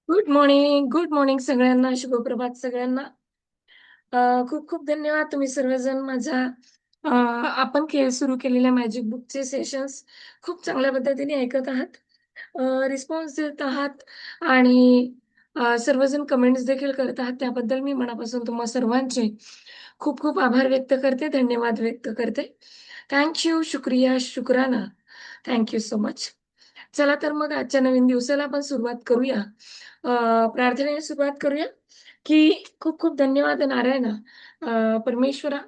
Good morning सगळ्यांना, शुभप्रभात सगळ्यांना. खूप खूप धन्यवाद तुम्ही सर्वजण माझा आपण सुरू केलेल्या मॅजिक बुकचे सेशन्स खूप चांगल्या पद्धतीने ऐकत आहात. रिस्पॉन्स देत आहात आणि सर्वजण कमेंट्स देखील करत आहात. त्याबद्दल मी मनापासून तुम्हा सर्वांचे खूप खूप आभार व्यक्त करते, धन्यवाद व्यक्त करते. थँक यू, शुक्रिया, शुक्राना. Thank you so much. चला तर मग आजच्या नवीन दिवसाला आपण सुरुवात करूया. प्रार्थनेने सुरुवात करूया, की खूप खूप धन्यवाद नारायणा. परमेश्वरा,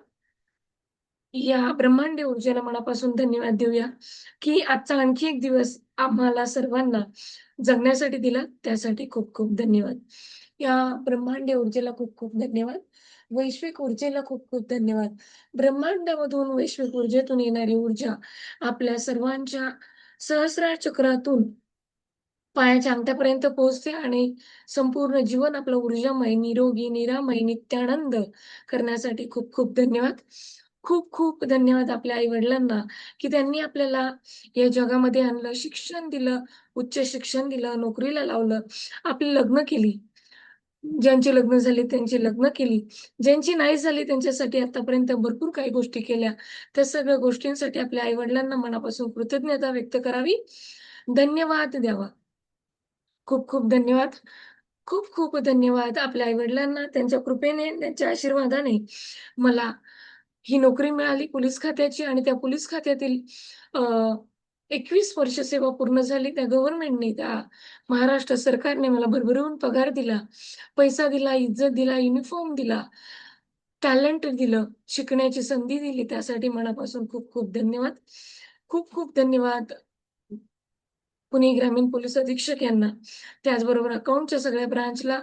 या ब्रह्मांडीय ऊर्जेला मनापासून धन्यवाद देऊया, की आजचा आणखी एक दिवस आम्हाला सर्वांना जगण्यासाठी दिला, त्यासाठी खूप खूप धन्यवाद. या ब्रह्मांडीय ऊर्जेला खूप खूप धन्यवाद. वैश्विक ऊर्जेला खूप खूप धन्यवाद. ब्रह्मांडामधून वैश्विक ऊर्जेतून येणारी ऊर्जा आपल्या सर्वांच्या सहस्रार चक्रातून पायाच्या अंगठ्यापर्यंत पोहोचते आणि संपूर्ण जीवन आपलं ऊर्जामय, निरोगी, निरामय, नित्यानंद करण्यासाठी खूप खूप धन्यवाद. खूप खूप धन्यवाद आपल्या आई-वडिलांना, की त्यांनी आपल्याला या जगामध्ये आणलं, शिक्षण दिलं, उच्च शिक्षण दिलं, नोकरीला लावलं, आपली लग्न केली. ज्यांची लग्न झाली त्यांची लग्न केली. ज्यांची नाही झाली त्यांच्यासाठी आतापर्यंत भरपूर काही गोष्टी केल्या. त्या सगळ्या गोष्टींसाठी आपल्या आई-वडिलांना मनापासून कृतज्ञता व्यक्त करावी. धन्यवाद द्यावा. खूप खूप धन्यवाद. खूप खूप धन्यवाद आपल्या आई-वडिलांना. त्यांच्या कृपेने, त्यांच्या आशीर्वादाने मला ही नोकरी मिळाली पोलीस खात्याची आणि त्या पोलीस खात्यातील अ, 21 वर्ष सेवा पूर्ण झाली. त्या गव्हर्नमेंटने, त्या महाराष्ट्र सरकारने मला भरभरून पगार दिला, पैसा दिला, इज्जत दिला, युनिफॉर्म दिला, टॅलेंट दिलं, शिकण्याची संधी दिली. त्यासाठी मनापासून खूप खूप धन्यवाद. खूप खूप धन्यवाद पुणे ग्रामीण पोलीस अधीक्षक यांना. त्याचबरोबर अकाउंटच्या सगळ्या ब्रांचला,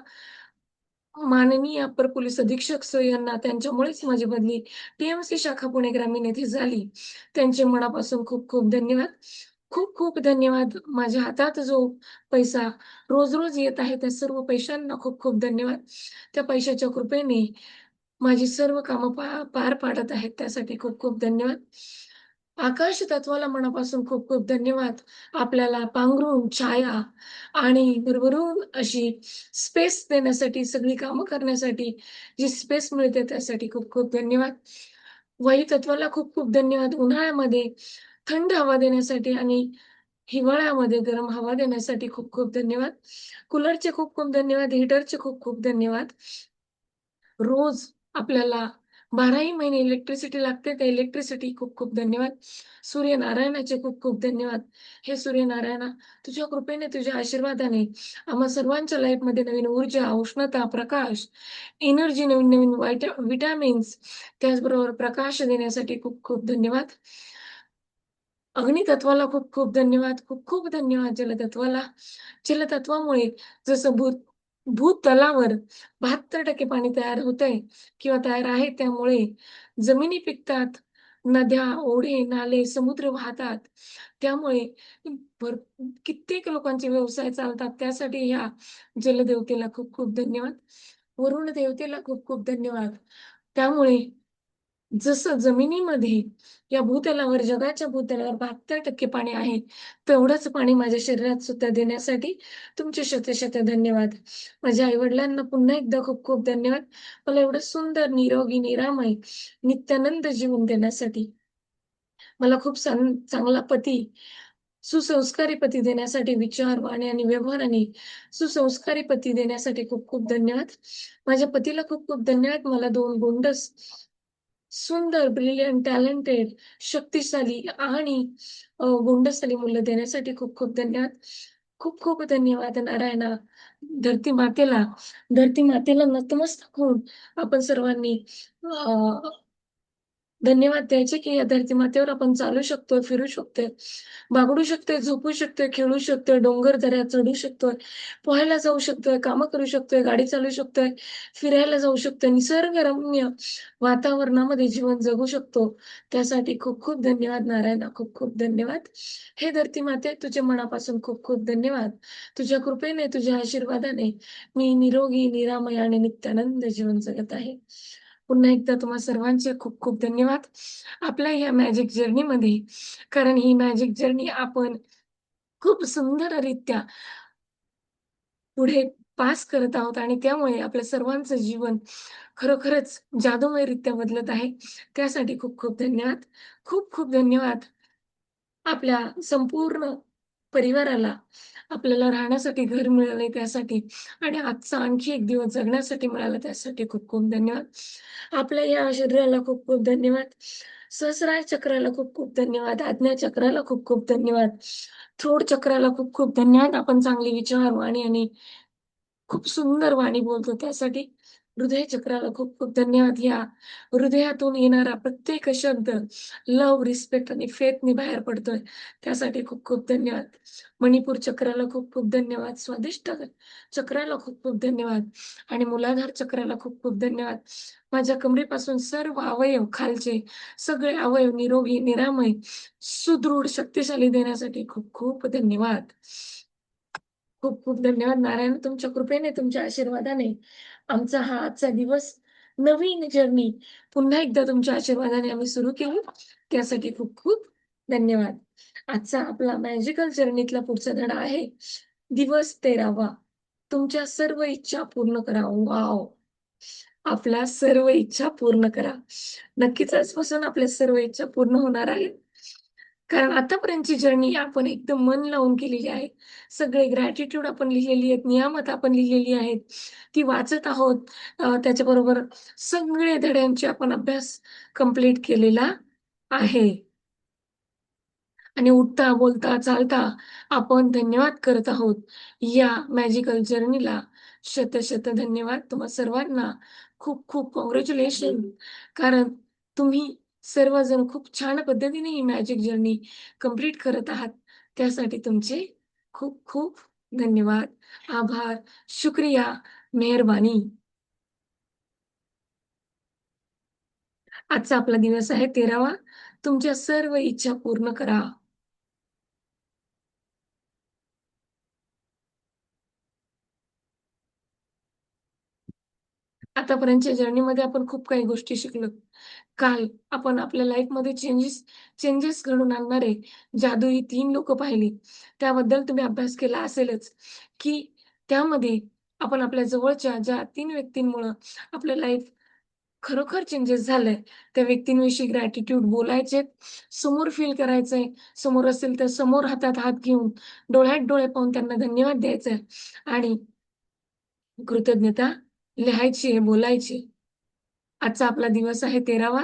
माननीय अप्पर पोलीस अधीक्षक सर यांना, त्यांच्यामुळेच माझी बदली टी शाखा पुणे ग्रामीण येथे झाली. त्यांचे मनापासून खूप खूप धन्यवाद. खूप खूप धन्यवाद. माझ्या हातात जो पैसा रोज-रोज येत आहे, त्या सर्व पैशांना खूप खूप धन्यवाद. त्या पैशाच्या कृपेने माझी सर्व कामं पार पाडत आहेत, त्यासाठी खूप खूप धन्यवाद. आकाश तत्वाला मनापासून खूप खूप धन्यवाद. आपल्याला पांघरून, छाया आणि भरभरून अशी स्पेस देण्यासाठी, सगळी कामं करण्यासाठी जी स्पेस मिळते त्यासाठी खूप खूप धन्यवाद. वायू तत्वाला खूप खूप धन्यवाद. उन्हाळ्यामध्ये थंड हवा देण्यासाठी आणि हिवाळ्यामध्ये गरम हवा देण्यासाठी खूप खूप धन्यवाद. कूलरचे खूप खूप धन्यवाद. हीटरचे खूप खूप धन्यवाद. रोज आपल्याला 12ही महिने इलेक्ट्रिसिटी लागते. त्या इलेक्ट्रिसिटी खूप खूप धन्यवाद. सूर्यनारायणाचे खूप खूप धन्यवाद. हे सूर्यनारायणा, तुझ्या कृपेने, तुझ्या आशीर्वादाने आम्हा सर्वांच्या लाईफमध्ये नवीन ऊर्जा, उष्णता, प्रकाश, एनर्जी, नवीन-नवीन विटॅमिन्स, त्याचबरोबर प्रकाश देण्यासाठी खूप खूप धन्यवाद. अग्नितत्वाला खूप खूप धन्यवाद. खूप खूप धन्यवाद जलतत्वाला. जलतत्वामुळे जसं भूतलावर 72% पाणी तयार होतंय किंवा तयार आहे, त्यामुळे जमिनी पिकतात, नद्या, ओढे, नाले, समुद्र वाहतात. त्यामुळे भर कित्येक लोकांचे व्यवसाय चालतात. त्यासाठी ह्या जलदेवतेला खूप खूप धन्यवाद. वरुण देवतेला खूप खूप धन्यवाद. त्यामुळे जसं जमिनीमध्ये या भूतलावर, जगाच्या भूतलावर 72% पाणी आहे, तेवढंच पाणी माझ्या शरीरात सुद्धा देण्यासाठी तुमचे शत धन्यवाद. माझ्या आई-वडिलांना पुन्हा एकदा खूप खूप धन्यवाद. मला एवढं सुंदर, निरोगी, निरामय, नित्यानंद जीवन देण्यासाठी. मला खूप चांगला पती, सुसंस्कारी पती देण्यासाठी, विचार, वाणी आणि व्यवहाराने सुसंस्कारी पती देण्यासाठी खूप खूप धन्यवाद. माझ्या पतीला खूप खूप धन्यवाद. मला 2 गोंडस सुंदर, ब्रिलियंट, टॅलेंटेड, शक्तिशाली आणि गोंडसाली मुलं देण्यासाठी खूप खूप धन्यवाद. खूप खूप धन्यवाद नारायणा. धरती मातेला धरती मातेला नतमस्तक होऊन आपण सर्वांनी धन्यवाद द्यायचे, की या धरती मातेवर आपण चालू शकतोय, फिरू शकतोय, बागडू शकतोय, झोपू शकतोय, खेळू शकतोय, डोंगर-दऱ्या चढू शकतोय, पोहायला जाऊ शकतोय, कामं करू शकतोय, गाडी चालवू शकतोय, फिरायला जाऊ शकतोय, निसर्गरम्य वातावरणामध्ये जीवन जगू शकतो. त्यासाठी खूप खूप धन्यवाद नारायणा, खूप खूप धन्यवाद. हे धरती माते, तुझ्या मनापासून खूप खूप धन्यवाद. तुझ्या कृपेने, तुझ्या आशीर्वादाने मी निरोगी, निरामय आणि नित्यानंद जीवन जगत आहे. पुन्हा एकदा तुम्हा सर्वांचे खूप खूप धन्यवाद. आपल्या ह्या मॅजिक जर्नीमध्ये, कारण ही मॅजिक जर्नी आपण खूप सुंदररित्या पुढे पास करत आहोत आणि त्यामुळे आपल्या सर्वांचं जीवन खरोखरच जादूमयरित्या बदलत आहे. त्यासाठी खूप खूप धन्यवाद. खूप खूप धन्यवाद आपल्या संपूर्ण परिवाराला आपल्याला राहण्यासाठी घर मिळालंय त्यासाठी आणि आजचा आणखी एक दिवस जगण्यासाठी मिळाला त्यासाठी खूप खूप धन्यवाद. आपल्या या शरीराला खूप खूप धन्यवाद. सहस्रार चक्राला खूप खूप धन्यवाद. आज्ञा चक्राला खूप खूप धन्यवाद. थ्रोट चक्राला खूप खूप धन्यवाद. आपण चांगली विचारवाणी आणि खूप सुंदर वाणी बोलतो त्यासाठी हृदय चक्राला खूप खूप धन्यवाद. या हृदयातून येणारा प्रत्येक शब्द लव्ह, रिस्पेक्ट आणि फेथनी बाहेर पडतोय त्यासाठी खूप खूप धन्यवाद. मणिपूर चक्राला खूप खूप धन्यवाद. स्वादिष्ट चक्राला खूप खूप धन्यवाद आणि मूलाधार चक्राला खूप खूप धन्यवाद. माझ्या कमरेपासून सर्व अवयव खालचे सगळे अवयव निरोगी, निरामय, सुदृढ, शक्तिशाली देण्यासाठी खूप खूप धन्यवाद. खूप खूप धन्यवाद नारायण. तुमच्या कृपेने, तुमच्या आशीर्वादाने आमचा हा आजचा दिवस नवीन जर्नी पुन्हा एकदा तुमच्या आशीर्वादाने आम्ही सुरू केली. त्यासाठी खूप खूप धन्यवाद. आजचा आपला मॅजिकल जर्नीतला पुढचा धडा आहे दिवस 13वा. तुमच्या सर्व इच्छा पूर्ण करा. वॉव! आपल्या सर्व इच्छा पूर्ण करा. नक्कीच आजपासून आपल्या सर्व इच्छा पूर्ण होणार आहेत. कारण आतापर्यंतची जर्नी आपण एकदम मन लावून केलेली आहे. सगळे ग्रॅटिट्यूड आपण लिहिलेली आहेत, नियामत आपण लिहिलेली आहेत. ती वाचत आहोत. त्याच्याबरोबर सगळे धड्यांचे आपण अभ्यास कंप्लीट केलेला आहे. आणि उठता, बोलता, चालता आपण धन्यवाद करत आहोत. या मॅजिकल जर्नीला शत-शत धन्यवाद. तुम्हा सर्वांना खूप-खूप काँग्रॅच्युलेशन. कारण तुम्ही सर्वजण खूप छान पद्धतीने ही मॅजिक जर्नी कंप्लीट करत आहात. त्यासाठी तुमचे खूप-खूप धन्यवाद, आभार, शुक्रिया, मेहरबानी. आजचा आपला दिवस आहे 13वा. तुमच्या सर्व इच्छा पूर्ण करा. आतापर्यंतच्या जर्नीमध्ये आपण खूप काही गोष्टी शिकलो. काल आपण आपल्या लाईफमध्ये चेंजेस घडवून आणणारे जादुई 3 लोकं पाहिली. त्याबद्दल तुम्ही अभ्यास केला असेलच, की त्यामध्ये आपण आपल्या जवळच्या ज्या 3 व्यक्तींमुळं आपलं लाईफ खरोखर चेंजेस झालंय, त्या व्यक्तींविषयी ग्रॅटिट्यूड बोलायचे, समोर फील करायचंय, समोर असेल तर समोर हातात हात घेऊन, डोळ्यात डोळे पाहून त्यांना धन्यवाद द्यायचे आणि कृतज्ञता लिहायची आहे, बोलायची. आजचा आपला दिवस आहे 13वा.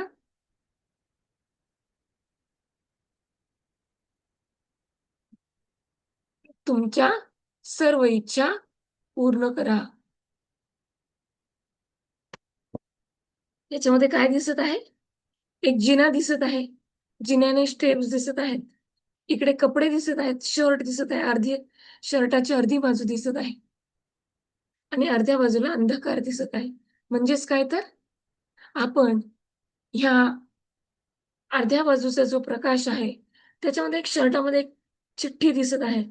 तुमच्या सर्व इच्छा पूर्ण करा. याच्यामध्ये काय दिसत आहे? एक जिना दिसत आहे. जिन्याने स्टेप्स दिसत आहेत. इकडे कपडे दिसत आहेत. शर्ट दिसत आहे. शर्टाची अर्धी बाजू दिसत आहे आणि अर्ध्या बाजूला अंधकार दिसत आहे. म्हणजेच काय तर आपण ह्या अर्ध्या बाजूचा जो प्रकाश आहे, त्याच्यामध्ये एक शर्टामध्ये एक चिठ्ठी दिसत आहे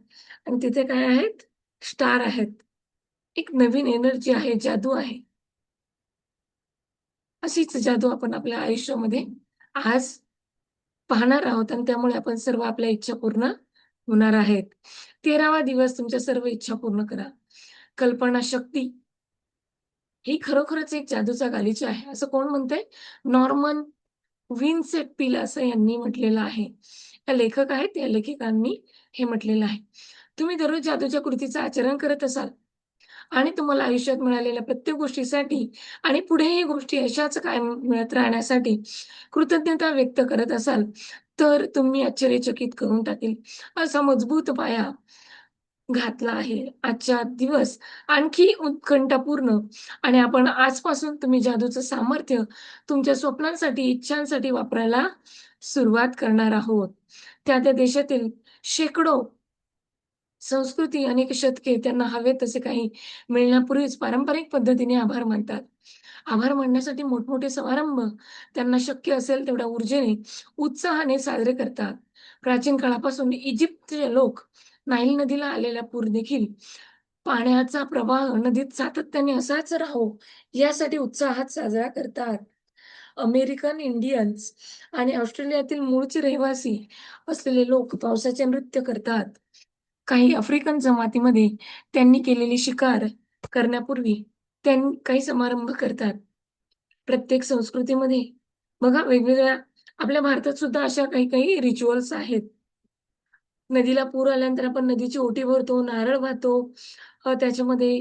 आणि तिथे काय आहेत? स्टार आहेत. एक नवीन एनर्जी आहे, जादू आहे. अशीच जादू आपण आपल्या आयुष्यामध्ये आज पाहणार आहोत आणि त्यामुळे आपण सर्व आपल्या इच्छा पूर्ण होणार आहेत. 13वा दिवस तुमच्या सर्व इच्छा पूर्ण करा. कल्पनाशक्ती ही खरोखरच एक जादूचा गालिचा आहे. असं कोण म्हणतंय? नॉर्मन विन्सेंट पील असं यांनी म्हटलेलं आहे. या लेखक आहेत, या लेखिकांनी हे म्हटलेलं आहे. तुम्ही दररोज जादूच्या कृतीचं आचरण करत असाल आणि तुम्हाला आयुष्यात मिळालेल्या प्रत्येक गोष्टीसाठी आणि पुढेही गोष्टी अशाच कायम मिळत राहण्यासाठी कृतज्ञता व्यक्त करत असाल, तर तुम्ही आश्चर्यचकित करून टाकेल. असा मजबूत पाया घातला आहे. आजचा दिवस आणखी उत्कंठापूर्ण आणि आपण आजपासून तुम्ही जादूचं सामर्थ्य तुमच्या स्वप्नांसाठी, इच्छांसाठी वापरायला सुरुवात करणार आहोत. त्या देशातील शेकडो संस्कृती, अनेक शतके त्यांना हवे तसे काही मिळण्यापूर्वीच पारंपरिक पद्धतीने आभार मानतात. आभार मानण्यासाठी मोठमोठे समारंभ त्यांना शक्य असेल तेवढ्या ऊर्जेने, उत्साहाने साजरे करतात. प्राचीन काळापासून इजिप्तचे लोक नाईल नदीला आलेला पूर देखील पाण्याचा प्रवाह नदीत सातत्याने असाच राहो यासाठी उत्साहात साजरा करतात. अमेरिकन इंडियन्स आणि ऑस्ट्रेलियातील मूळचे रहिवासी असलेले लोक पावसाचे नृत्य करतात. काही आफ्रिकन जमातीमध्ये त्यांनी केलेली शिकार करण्यापूर्वी काही समारंभ करतात. प्रत्येक संस्कृतीमध्ये बघा वेगवेगळ्या आपल्या भारतात सुद्धा अशा काही-काही रिच्युअल्स आहेत. नदीला पूर आल्यानंतर आपण नदीची ओटी भरतो, नारळ वाहतो, त्याच्यामध्ये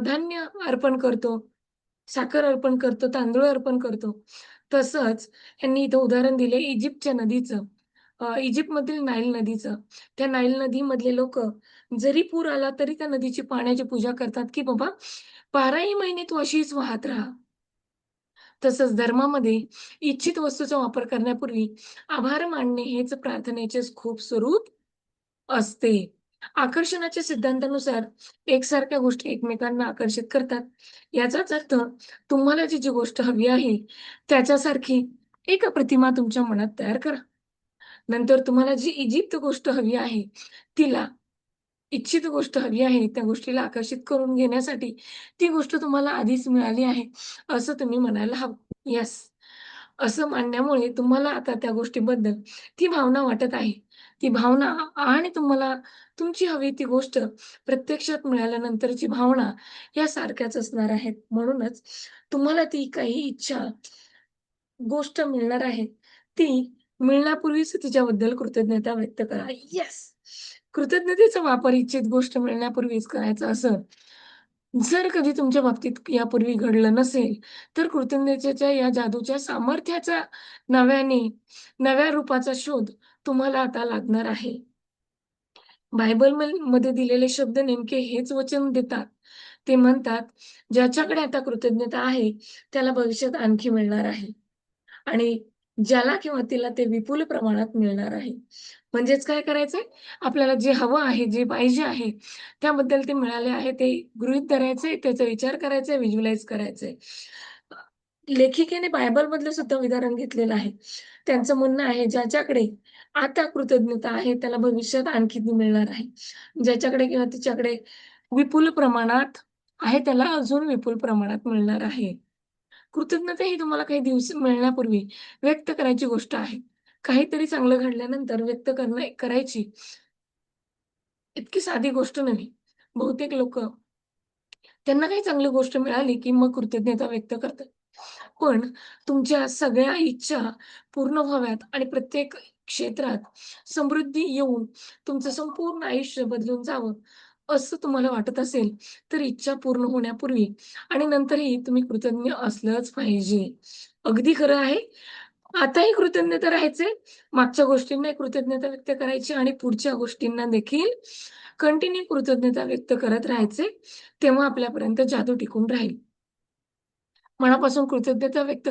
धान्य अर्पण करतो, साखर अर्पण करतो, तांदूळ अर्पण करतो. तसंच यांनी इथं उदाहरण दिले इजिप्तच्या नदीचं. इजिप्तमधील नाईल नदीचं. त्या नाईल नदीमधले लोकं जरी पूर आला तरी त्या नदीची पाण्याची पूजा करतात, की बाबा 12ही महिने तू अशीच वाहत राहा. तसंच धर्मामध्ये इच्छित वस्तूचा वापर करण्यापूर्वी आभार मानणे हेच प्रार्थनेचेच खूप स्वरूप असते. आकर्षणाच्या सिद्धांतानुसार एकसारख्या गोष्टी एकमेकांना आकर्षित करतात. याचाच अर्थ तुम्हाला जी गोष्ट हवी आहे, त्याच्यासारखी एक प्रतिमा तुमच्या मनात तयार करा. नंतर तुम्हाला जी इजिप्त गोष्ट हवी आहे, तिला इच्छित गोष्ट हवी आहे, त्या गोष्टीला आकर्षित करून घेण्यासाठी ती गोष्ट तुम्हाला आधीच मिळाली आहे, असं तुम्ही म्हणायला हवं. येस. असं मानण्यामुळे तुम्हाला आता त्या गोष्टीबद्दल ती भावना वाटत आहे. ती भावना आणि तुम्हाला तुमची हवी ती गोष्ट प्रत्यक्षात मिळाल्यानंतरची भावना या सारख्याच असणार आहेत. म्हणूनच तुम्हाला ती काही इच्छा गोष्ट मिळणार आहे, ती मिळण्यापूर्वीच तिच्याबद्दल कृतज्ञता व्यक्त करा. येस! कृतज्ञतेचा वापर इच्छित गोष्ट मिळण्यापूर्वीच करायचा असं जर कधी तुमच्या बाबतीत यापूर्वी घडलं नसेल, तर कृतज्ञतेच्या या जादूच्या सामर्थ्याचा नव्याने नव्या रूपाचा शोध तुम्हाला आता लागणार आहे. मध्ये दिलेले शब्द नेमके हेच वचन देतात. ते म्हणतात, "ज्याच्याकडे आता कृतज्ञता आहे, त्याला भविष्यात आणखी मिळणार आहे." आणि ज्याला किंवा तिला ते विपुल प्रमाणात मिळणार आहे. म्हणजेच काय करायचंय? आपल्याला जे हवं आहे, जे पाहिजे आहे, त्याबद्दल ते मिळाले आहे, ते गृहीत धरायचंय, त्याचा विचार करायचा आहे, व्हिज्युअलाइज करायचंय. अ, लेखिकेने बायबलमधलं सुद्धा उदाहरण घेतलेलं आहे. त्यांचं म्हणणं आहे, ज्याच्याकडे आता कृतज्ञता आहे, त्याला भविष्यात आणखी ती मिळणार आहे. ज्याच्याकडे किंवा तिच्याकडे विपुल प्रमाणात आहे, त्याला अजून विपुल प्रमाणात मिळणार आहे. कृतज्ञता ही तुम्हाला काही दिवस मिळण्यापूर्वी व्यक्त करायची गोष्ट आहे. काहीतरी चांगलं घडल्यानंतर व्यक्त करायची इतकी साधी गोष्ट नाही. बहुतेक लोकं त्यांना काही चांगली गोष्ट मिळाली, की मग कृतज्ञता व्यक्त करतात. पण तुमच्या सगळ्या इच्छा पूर्ण व्हाव्यात आणि प्रत्येक क्षेत्रात समृद्धी येऊन तुमचं संपूर्ण आयुष्य बदलून जावं, असं तुम्हाला वाटत असेल, तर इच्छा पूर्ण होण्यापूर्वी आणि नंतरही तुम्ही कृतज्ञ असलंच पाहिजे. अगदी खरं आहे. आताही कृतज्ञता राहायचंय, मागच्या गोष्टींनाही कृतज्ञता व्यक्त करायची आणि पुढच्या गोष्टींना देखील कंटिन्यू कृतज्ञता व्यक्त करत राहायचे. तेव्हा आपल्यापर्यंत जादू टिकून राहील. मनापासून कृतज्ञता व्यक्त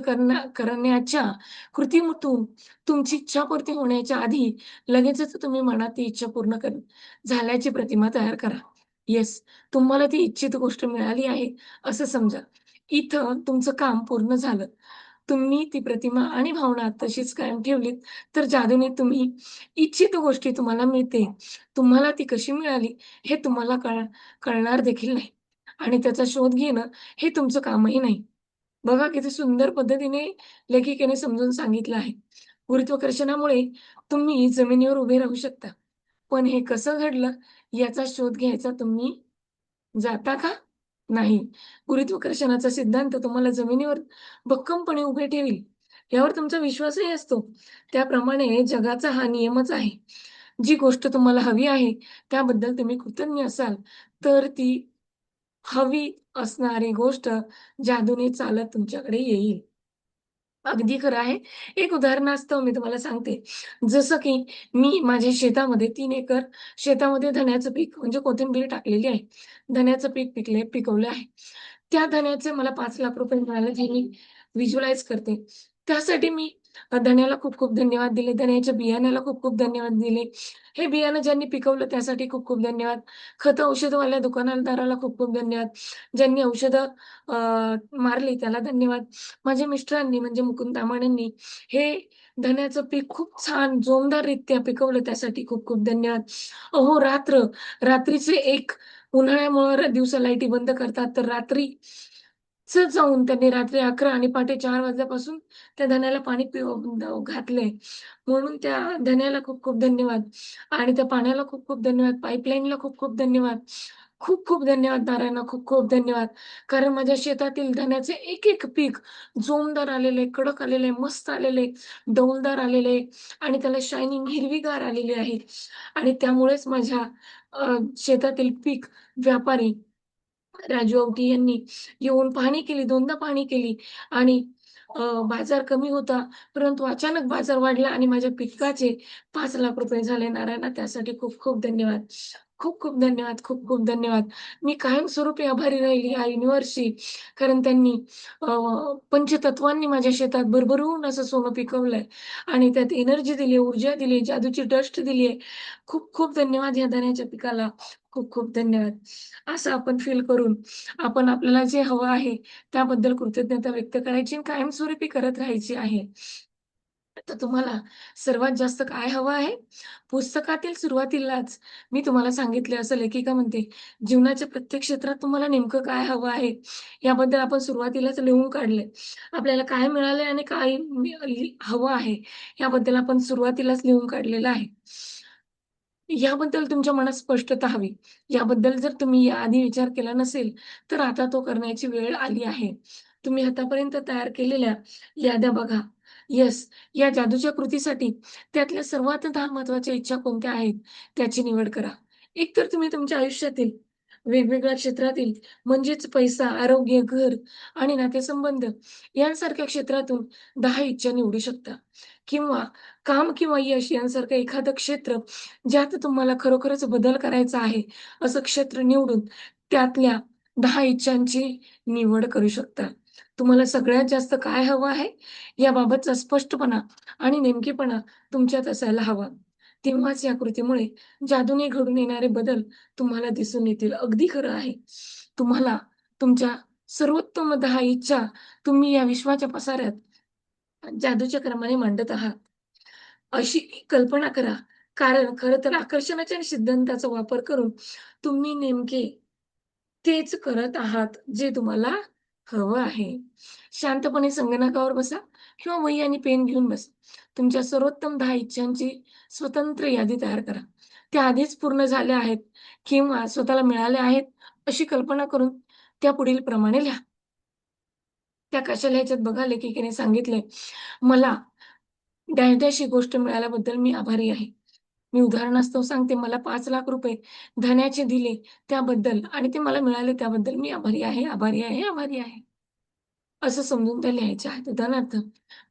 करण्याच्या कृतीतून तुमची इच्छापूर्ती होण्याच्या आधी लगेचच तुम्ही मनात ती इच्छा पूर्ण झाल्याची प्रतिमा तयार करा. येस, तुम्हाला ती इच्छित गोष्ट मिळाली आहे असं समजा. इथं तुमचं काम पूर्ण झालं. तुम्ही ती प्रतिमा आणि भावना तशीच कायम ठेवलीत, तर जादूने तुम्ही इच्छित गोष्टी तुम्हाला मिळते. तुम्हाला ती कशी मिळाली हे तुम्हाला कळणार देखील नाही आणि त्याचा शोध घेणं हे तुमचं कामही नाही. बघा किती सुंदर पद्धतीने लेखिकेने समजून सांगितलं आहे. गुरुत्वाकर्षणामुळे तुम्ही जमिनीवर उभे राहू शकता. पण हे कसं घडलं याचा शोध घ्यायचा तुम्ही जाता का? नाही. गुरुत्वाकर्षणाचा सिद्धांत तुम्हाला जमिनीवर भक्कमपणे उभे ठेवेल, यावर तुमचा विश्वासही असतो. त्याप्रमाणे जगाचा हा नियमच आहे. जी गोष्ट तुम्हाला हवी आहे, त्याबद्दल तुम्ही कृतज्ञ असाल, तर ती हवी असणारी गोष्ट जादूने चालत तुमच्याकडे येईल. अगदी खरं आहे. एक उदाहरणास्तव मी तुम्हाला सांगते. जसं की मी माझ्या शेतामध्ये 3 एकर शेतामध्ये धन्याचं पीक म्हणजे कोथिंबीर टाकलेली आहे. धन्याचं पीक पिकवलं आहे. त्या धन्याचे मला ₹5,00,000 मिळाले जे मी व्हिज्युअलाइज करते. त्यासाठी मी धन्याला खूप-खूप धन्यवाद दिले. धन्याच्या बियाण्याला खूप-खूप धन्यवाद दिले. हे बियाणं ज्यांनी पिकवलं त्यासाठी खूप-खूप धन्यवाद. खतं औषधवाल्या दुकानदाराला खूप-खूप धन्यवाद. ज्यांनी औषधं मारली त्याला धन्यवाद. माझ्या मिस्टरांनी म्हणजे मुकुंद ताम्हाणेंनी हे धन्याचं पीक खूप छान जोमदाररित्या पिकवलं त्यासाठी खूप-खूप धन्यवाद. अहोरात्र रात्रीचे एक उन्हाळ्यामुळं दिवसा लाईटी बंद करतात, तर रात्रीचं जाऊन त्यांनी रात्री 11 आणि पहाटे 4 वाजल्यापासून त्या धन्याला पाणी घातलंय. म्हणून त्या धन्याला खूप-खूप धन्यवाद आणि त्या पाण्याला खूप-खूप धन्यवाद. पाईपलाईनला खूप-खूप धन्यवाद. खूप-खूप धन्यवाद नारायणा, खूप-खूप धन्यवाद. कारण माझ्या शेतातील धान्याचे एक-एक पीक जोमदार आलेले, कडक आलेले, मस्त आलेले, डौलदार आलेले आणि त्याला शायनिंग हिरवीगार आलेली आहे. आणि त्यामुळेच माझ्या शेतातील पीक व्यापारी राजू अवटी यांनी येऊन पाहणी केली, दोनदा पाहणी केली आणि बाजार कमी होता, परंतु अचानक बाजार वाढला आणि माझ्या पिकाचे ₹5,00,000 झाले. नारायणा त्यासाठी खूप-खूप धन्यवाद. खूप-खूप धन्यवाद, खूप-खूप धन्यवाद. मी कायमस्वरूपी आभारी राहील या युनिव्हर्सची. कारण त्यांनी पंचतत्वांनी माझ्या शेतात भरभरून असं सोनं पिकवलंय आणि त्यात एनर्जी दिली ऊर्जा दिली जादूची डस्ट दिली आहे. खूप-खूप धन्यवाद या धान्याच्या पिकाला. खूप-खूप धन्यवाद. असं आपण फील करून आपण आपल्याला जे हवं आहे त्याबद्दल कृतज्ञता व्यक्त करायची आणि कायमस्वरूपी करत राहायची आहे. तर तुम्हाला सर्वात जास्त काय हवं आहे? पुस्तकातील सुरुवातीलाच मी तुम्हाला सांगितले असं लेखिका म्हणते, जीवनाच्या प्रत्येक क्षेत्रात तुम्हाला नेमकं काय हवं आहे? याबद्दल आपण सुरुवातीलाच लिहून काढलंय. आपल्याला काय मिळालंय आणि काय हवं आहे? याबद्दल आपण सुरुवातीलाच लिहून काढलेलं आहे. याबद्दल तुमच्या मनात स्पष्टता हवी. याबद्दल जर तुम्ही याआधी विचार केला नसेल, तर आता तो करण्याची वेळ आली आहे. तुम्ही आतापर्यंत तयार केलेल्या याद्या बघा. येस, या जादूच्या कृतीसाठी त्यातल्या सर्वात 10 महत्त्वाच्या इच्छा कोणत्या आहेत, त्याची निवड करा. एकतर तुम्ही तुमच्या आयुष्यातील वेगवेगळ्या क्षेत्रातील म्हणजेच पैसा, आरोग्य, घर आणि नातेसंबंध यांसारख्या क्षेत्रातून 10 इच्छा निवडू शकता किंवा काम किंवा यश यांसारखं एखादं क्षेत्र ज्यात तुम्हाला खरोखरच बदल करायचा आहे, असं क्षेत्र निवडून त्यातल्या 10 इच्छांची निवड करू शकता. तुम्हाला सगळ्यात जास्त काय हवं आहे, याबाबतचा स्पष्टपणा आणि नेमकेपणा तुमच्यात असायला हवा. तेव्हाच या कृतीमुळे जादूने घडून येणारे बदल तुम्हाला दिसून येतील. अगदी खरं आहे. तुम्हाला तुमच्या सर्वोत्तम 10 इच्छा तुम्ही या विश्वाच्या पसाऱ्यात जादूच्या क्रमाने मांडत आहात. अशी कल्पना करा. कारण खरं तर आकर्षणाच्या सिद्धांताचा वापर करून तुम्ही नेमके तेच करत आहात, जे तुम्हाला हवं आहे. शांतपणे संगणकावर बसा किंवा वही आणि पेन घेऊन बसा. तुमच्या सर्वोत्तम 10 इच्छांची स्वतंत्र यादी तयार करा. त्या आधीच पूर्ण झाल्या आहेत किंवा स्वतःला मिळाल्या आहेत, अशी कल्पना करून त्या पुढील प्रमाणे लिहा. त्या कशा लिहायच्यात बघा, लेखिकेने सांगितलंय, "मला डॅश-डॅश ही गोष्ट मिळाल्याबद्दल मी आभारी आहे." मी उदाहरणास्तव सांगते, मला ₹5,00,000 धन्याचे दिले त्याबद्दल आणि ते मला मिळाले त्याबद्दल मी आभारी आहे, आभारी आहे, आभारी आहे. असं समजून त्या लिहायच्या आहेत. उदाहरणार्थ,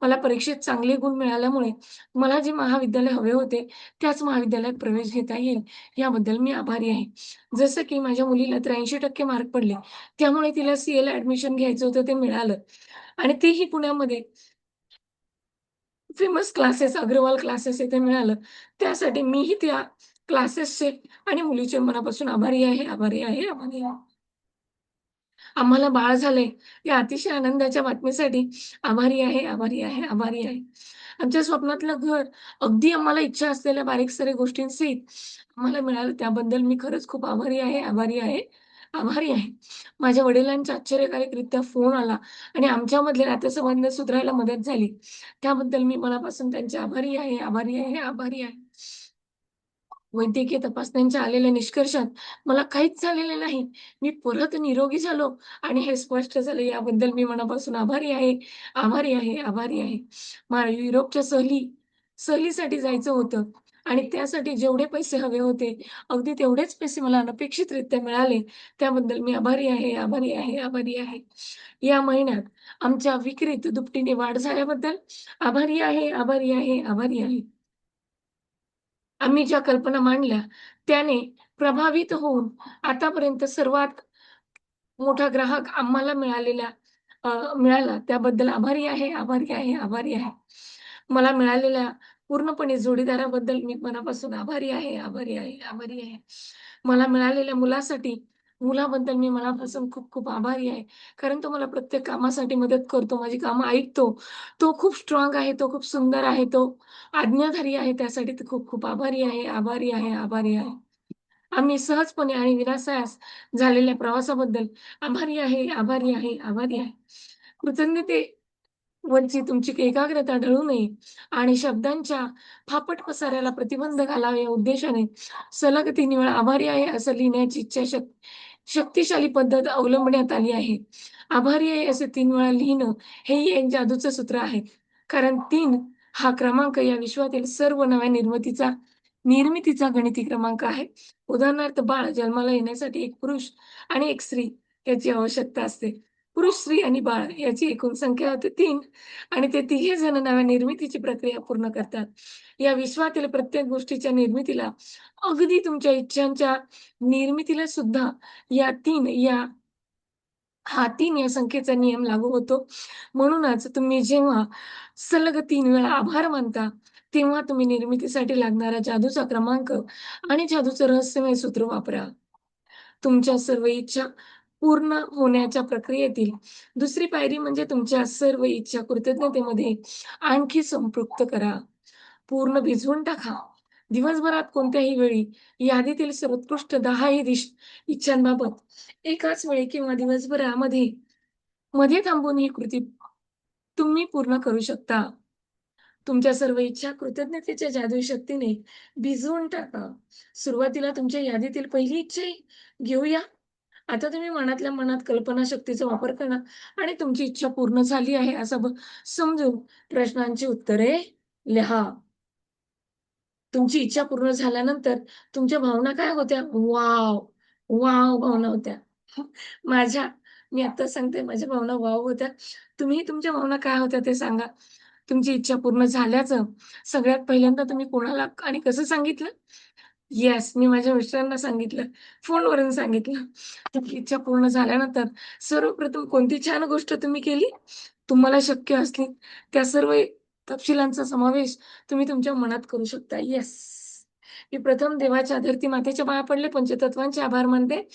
मला परीक्षेत चांगले गुण मिळाल्यामुळे मला जे महाविद्यालय हवे होते, त्याच महाविद्यालयात प्रवेश घेता येईल, याबद्दल मी आभारी आहे. जसं की माझ्या मुलीला 83% मार्क पडले, त्यामुळे तिला सीएला ॲडमिशन घ्यायचं होतं, ते मिळालं आणि तेही पुण्यामध्ये फेमस क्लासेस, अग्रवाल क्लासेस इथे मिळालं. त्यासाठी मीही त्या क्लासेसचे आणि मुलीचे मनापासून आभारी आहे, आभारी आहे, आभारी आहे. आम्हाला बाळ झालंय, या अतिशय आनंदाच्या बातमीसाठी आभारी आहे, आभारी आहे, आभारी आहे. आमच्या स्वप्नातलं घर अगदी आम्हाला इच्छा असलेल्या बारीक-सारीक गोष्टींसहित आम्हाला मिळालं त्याबद्दल मी खरंच खूप आभारी आहे, आभारी आहे, आभारी आहे. माझ्या वडिलांचा आश्चर्यकारकरित्या फोन आला आणि आमच्यामधले नातेसंबंध सुधारायला मदत झाली. त्याबद्दल मी मनापासून त्यांचे आभारी आहे, आभारी आहे, आभारी आहे. वैद्यकीय तपासण्यांच्या आलेल्या निष्कर्षात मला काहीच झालेलं नाही. मी परत निरोगी झालो आणि हे स्पष्ट झालं याबद्दल मी मनापासून आभारी आहे, आभारी आहे, आभारी आहे. मला युरोपच्या सहलीसाठी जायचं होतं आणि त्यासाठी जेवढे पैसे हवे होते, अगदी तेवढेच पैसे मला अनपेक्षितरित्या मिळाले. त्याबद्दल मी आभारी आहे, आभारी आहे, आभारी आहे. या महिन्यात आमच्या विक्रीत दुपटीने वाढ झाल्याबद्दल आभारी आहे, आभारी आहे, आभारी आहे. आम्ही ज्या कल्पना मांडल्या, त्याने प्रभावित होऊन आतापर्यंत सर्वात मोठा ग्राहक आम्हाला मिळाला त्याबद्दल आभारी आहे, आभारी आहे, आभारी आहे. मला मिळालेल्या पूर्णपणे जोडीदाराबद्दल मी मनापासून आभारी आहे, आभारी आहे, आभारी आहे. मला मिळालेल्या मुलाबद्दल मी मनापासून खूप-खूप आभारी आहे. कारण तो मला प्रत्येक कामासाठी मदत करतो, माझी कामं ऐकतो. तो खूप स्ट्रॉंग आहे, तो खूप सुंदर आहे, तो आज्ञाधारी आहे. त्यासाठी तर खूप-खूप आभारी आहे, आभारी आहे, आभारी आहे. आम्ही सहजपणे आणि विनासायास झालेल्या प्रवासाबद्दल आभारी आहे, आभारी आहे, आभारी आहे. कृतज्ञते वरची तुमची एकाग्रता ढळू नये आणि शब्दांच्या फापट पसाऱ्याला प्रतिबंध घालावा या उद्देशाने सलग 3 वेळा आभारी आहे असं लिहिण्याची शक्तिशाली पद्धत अवलंबण्यात आली आहे. आभारी आहे असे 3 वेळा लिहिणं हेही एक जादूचं सूत्र आहे. कारण 3 हा क्रमांक या विश्वातील सर्व नव्या निर्मितीचा गणिती क्रमांक आहे. उदाहरणार्थ बाळ जन्माला येण्यासाठी एक पुरुष आणि एक स्त्री याची आवश्यकता असते. पुरुष, स्त्री आणि बाळ याची एकूण संख्या होते 3 आणि ते तिघे जण नव्या निर्मितीची प्रक्रिया पूर्ण करतात. या विश्वातील प्रत्येक गोष्टीच्या निर्मितीला, अगदी तुमच्या इच्छांच्या निर्मितीला सुद्धा या 3 हा 3 या संख्येचा नियम लागू होतो. म्हणूनच तुम्ही जेव्हा सलग 3 वेळा आभार मानता, तेव्हा तुम्ही निर्मितीसाठी लागणारा जादूचा क्रमांक आणि जादूचं रहस्यमय सूत्र वापरा. तुमच्या सर्व इच्छा पूर्ण होण्याच्या प्रक्रियेतील दुसरी पायरी म्हणजे तुमच्या सर्व इच्छा कृतज्ञतेमध्ये आणखी संपृक्त करा. पूर्ण भिजवून टाका. दिवसभरात कोणत्याही वेळी यादीतील सर्वोत्कृष्ट 10 ही इच्छांबाबत एकाच वेळी किंवा दिवसभरामध्ये मध्ये थांबून ही कृती तुम्ही पूर्ण करू शकता. तुमच्या सर्व इच्छा कृतज्ञतेच्या जादुई शक्तीने भिजवून टाका. सुरुवातीला तुमच्या यादीतील पहिली इच्छा घेऊया. आता तुम्ही मनातल्या मनात कल्पनाशक्तीचा वापर करा आणि तुमची इच्छा पूर्ण झाली आहे असं समजून प्रश्नांची उत्तरे लिहा. तुमची इच्छा पूर्ण झाल्यानंतर तुमच्या भावना काय होत्या? वॉव! वॉव! भावना होत्या. माझ्या मी आता सांगते माझ्या भावना वॉव होत्या. तुम्ही तुमच्या भावना काय होत्या ते सांगा. तुमची इच्छा पूर्ण झाल्याचं सगळ्यात पहिल्यांदा तुम्ही कोणाला आणि कसं सांगितलं? येस, मी माझ्या मिस्टरांना सांगितलं. फोनवरून सांगितलं. तुमची इच्छा पूर्ण झाल्यानंतर सर्वप्रथम कोणती छान गोष्ट तुम्ही केली? तुम्हाला शक्य असली त्या सर्व तपशिलांचा समावेश तुम्ही तुमच्या मनात करू शकता. येस. मी प्रथम देवाच्या धरती मातेच्या पाया पडले, पंचतत्वांचे आभार मानते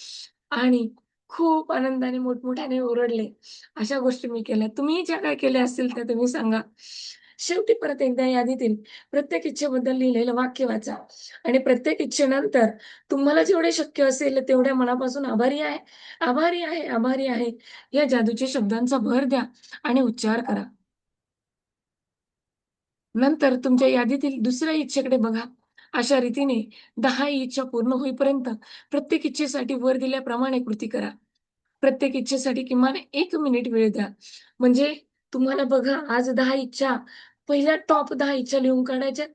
आणि खूप आनंदाने मोठमोठ्याने ओरडले. अशा गोष्टी मी केल्या. तुम्ही ज्या काही केल्या असतील त्या तुम्ही सांगा. शेवटी परत एकदा यादीतील प्रत्येक इच्छेबद्दल लिहिलेलं वाक्य वाचा आणि प्रत्येक इच्छेनंतर तुम्हाला जेवढे शक्य असेल तेवढ्या मनापासून आभारी आहे, आभारी आहे, आभारी आहे या जादूच्या शब्दांचा भर द्या आणि उच्चार करा. नंतर तुमच्या यादीतील दुसऱ्या इच्छेकडे बघा. अशा रीतीने 10 इच्छा पूर्ण होईपर्यंत प्रत्येक इच्छेसाठी वर दिल्याप्रमाणे कृती करा. प्रत्येक इच्छेसाठी किमान 1 मिनिट वेळ द्या. म्हणजे तुम्हाला बघा आज 10 इच्छा, पहिल्या टॉप 10 इच्छा लिहून काढायच्या.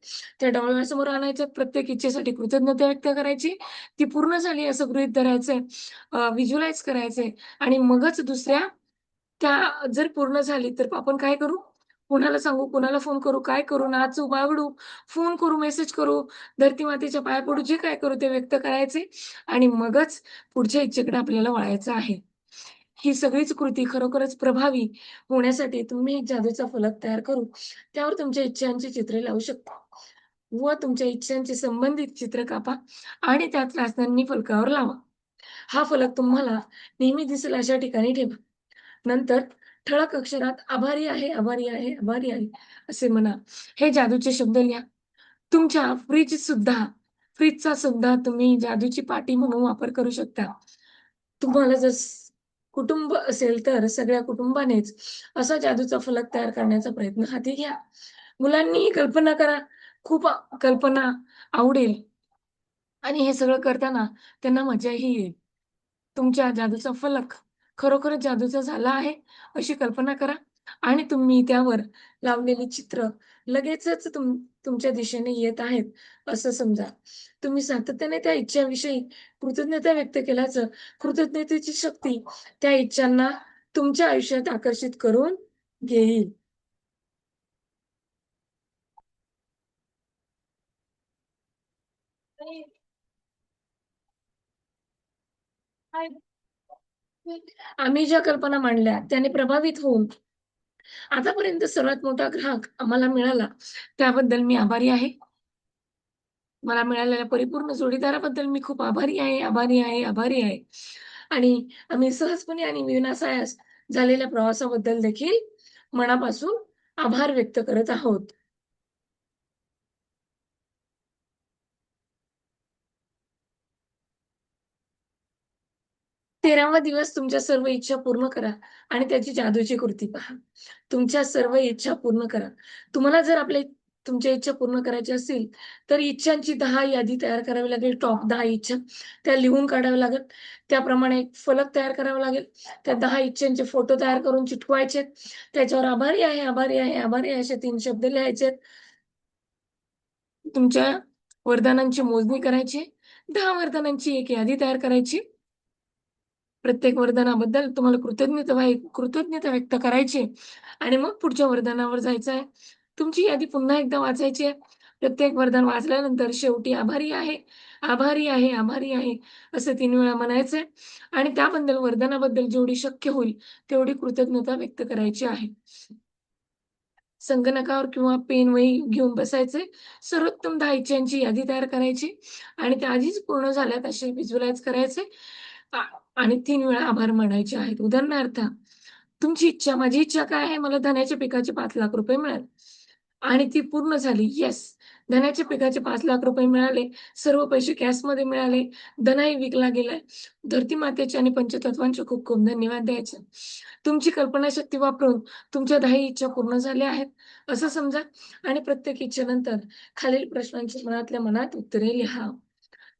त्या डोळ्यासमोर आणायच्या. प्रत्येक इच्छेसाठी कृतज्ञता व्यक्त करायची. ती पूर्ण झाली असं गृहीत धरायचंय. व्हिज्युअलाइज करायचंय आणि मगच दुसऱ्या त्या जर पूर्ण झाली तर आपण काय करू? कोणाला सांगू, कोणाला फोन करू, काय करू, नाचू, बागडू, फोन करू, मेसेज करू, धरती मातेच्या पाया पडू, जे काय करू ते व्यक्त करायचे आणि मगच पुढच्या इच्छेकडे आपल्याला वळायचं आहे. ही सगळीच कृती खरोखरच प्रभावी होण्यासाठी तुम्ही एक जादूचा फलक तयार करून त्यावर तुमच्या इच्छांची चित्रे लावू शकता व तुमच्या इच्छांची संबंधित चित्र कापा आणि त्यात राजधानी फलकावर लावा. हा फलक तुम्हाला नेहमी दिसेल अशा ठिकाणी ठेवा. नंतर ठळक अक्षरात आभारी आहे, आभारी आहे, आभारी आहे असे म्हणा. हे जादूचे शब्द लिहा. तुमच्या फ्रिजचा सुद्धा तुम्ही जादूची पाटी म्हणून वापर करू शकता. तुम्हाला जर कुटुंब असेल तर सगळ्या कुटुंबानेच असा जादूचा फलक तयार करण्याचा प्रयत्न हाती घ्या. मुलांनीही कल्पना करा. खूप कल्पना आवडेल आणि हे सगळं करताना त्यांना मजाही येईल. तुमच्या जादूचा फलक खरोखरच जादूचा झाला आहे, अशी कल्पना करा आणि तुम्ही त्यावर लावलेली चित्र लगेचच तुमच्या दिशेने येत आहेत, असं समजा. तुम्ही सातत्याने त्या इच्छाविषयी कृतज्ञता व्यक्त केल्याचं कृतज्ञतेची शक्ती त्या इच्छांना तुमच्या आयुष्यात आकर्षित करून घेईल. आम्ही ज्या कल्पना मांडल्या त्याने प्रभावित होऊन आतापर्यंत सर्वात मोठा ग्राहक आम्हाला मिळाला, त्याबद्दल मी आभारी आहे. मला मिळालेल्या परिपूर्ण जोडीदाराबद्दल मी खूप आभारी आहे, आभारी आहे, आभारी आहे. आणि आम्ही सहजपणे आणि विनासायास झालेल्या प्रवासाबद्दल देखील मनापासून आभार व्यक्त करत आहोत. 13वा दिवस तुमच्या सर्व इच्छा पूर्ण करा आणि त्याची जादूची कृती पहा. तुमच्या सर्व इच्छा पूर्ण करा. तुम्हाला जर तुमच्या इच्छा पूर्ण करायच्या असतील, तर इच्छांची 10 यादी तयार करावी लागेल. टॉप 10 इच्छा त्या लिहून काढाव्या लागेल. त्याप्रमाणे एक फलक तयार करावा लागेल. त्या 10 इच्छांचे फोटो तयार करून चिटकवायचे. त्याच्यावर आभारी आहे, आभारी आहे, आभारी आहे असे 3 शब्द लिहायचे. तुमच्या वरदानांची मोजणी करायची. 10 वरदानांची एक यादी तयार करायची. प्रत्येक वरदानाबद्दल तुम्हाला कृतज्ञता व्यक्त करायची आणि मग पुढच्या वरदानावर जायचं आहे. तुमची यादी पुन्हा एकदा वाचायची आहे. प्रत्येक वरदान वाचल्यानंतर शेवटी आभारी आहे, आभारी आहे, आभारी आहे असं 3 वेळा म्हणायचंय आणि त्याबद्दल वरदानाबद्दल जेवढी शक्य होईल तेवढी कृतज्ञता व्यक्त करायची आहे. संगणकावर किंवा पेन, वही घेऊन बसायचे. सर्वोत्तम 10 इच्छांची यादी तयार करायची आणि त्या आधीच पूर्ण झाल्यात असे व्हिज्युअलाइज करायचे आ आणि 3 वेळा आभार मानायचे आहेत. उदाहरणार्थ, तुमची इच्छा, माझी इच्छा काय आहे? मला धन्याच्या पिकाचे ₹5,00,000 मिळाले आणि ती पूर्ण झाली. येस, धन्याच्या पिकाचे ₹5,00,000 मिळाले. सर्व पैसे कॅशमध्ये मिळाले. धनही विकला गेलाय. धरती मातेचे आणि पंचतत्वांचे खूप खूप धन्यवाद द्यायचे. तुमची कल्पनाशक्ती वापरून तुमच्या 10 इच्छा पूर्ण झाल्या आहेत, असं समजा आणि प्रत्येक इच्छेनंतर खालील प्रश्नांची मनातल्या मनात उत्तरे लिहा.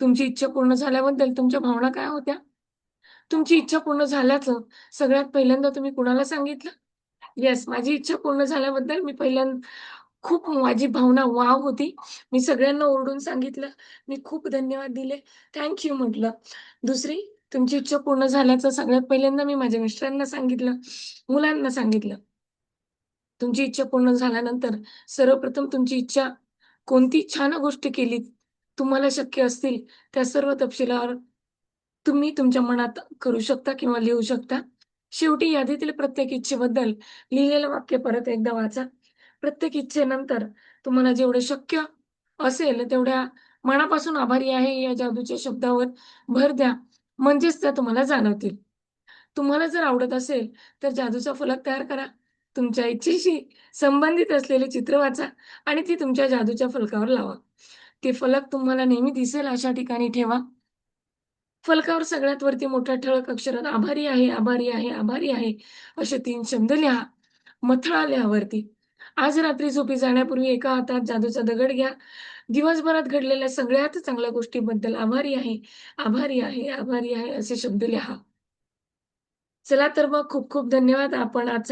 तुमची इच्छा पूर्ण झाल्याबद्दल तुमच्या भावना काय होत्या? तुमची इच्छा पूर्ण झाल्याचं सगळ्यात पहिल्यांदा तुम्ही कुणाला सांगितलं? येस, माझी इच्छा पूर्ण झाल्याबद्दल मी खूप माझी भावना वॉव होती. मी सगळ्यांना ओरडून सांगितलं. मी खूप धन्यवाद दिले. थँक यू म्हटलं. दुसरी, तुमची इच्छा पूर्ण झाल्याचं सगळ्यात पहिल्यांदा मी माझ्या मिस्टरांना सांगितलं, मुलांना सांगितलं. तुमची इच्छा पूर्ण झाल्यानंतर सर्वप्रथम तुमची इच्छा कोणती छान गोष्ट केलीत, तुम्हाला शक्य असतील त्या सर्व तपशिलावर तुम्ही तुमच्या मनात करू शकता किंवा लिहू शकता. शेवटी यादीतील प्रत्येक इच्छेबद्दल लिहिलेलं वाक्य परत एकदा वाचा. प्रत्येक इच्छेनंतर तुम्हाला जेवढं शक्य असेल तेवढ्या मनापासून आभारी आहे या जादूच्या शब्दावर भर द्या. म्हणजेच त्या तुम्हाला जाणवतील. तुम्हाला जर आवडत असेल तर जादूचा फलक तयार करा. तुमच्या इच्छेशी संबंधित असलेले चित्र वाचा आणि ती तुमच्या जादूच्या फलकावर लावा. ते फलक तुम्हाला नेहमी दिसेल अशा ठिकाणी ठेवा. फलकावर सगळ्यात वरती मोठ्या ठळक अक्षरात आभारी आहे, आभारी आहे, आभारी आहे असे 3 शब्द लिहा. मथळा लिहा वरती. आज रात्री झोपी जाण्यापूर्वी एका हातात जादूचा दगड घ्या. दिवसभरात घडलेल्या सगळ्यात चांगल्या गोष्टींबद्दल आभारी आहे, आभारी आहे, आभारी आहे असे शब्द लिहा. चला तर मग खूप खूप धन्यवाद. आपण आजचा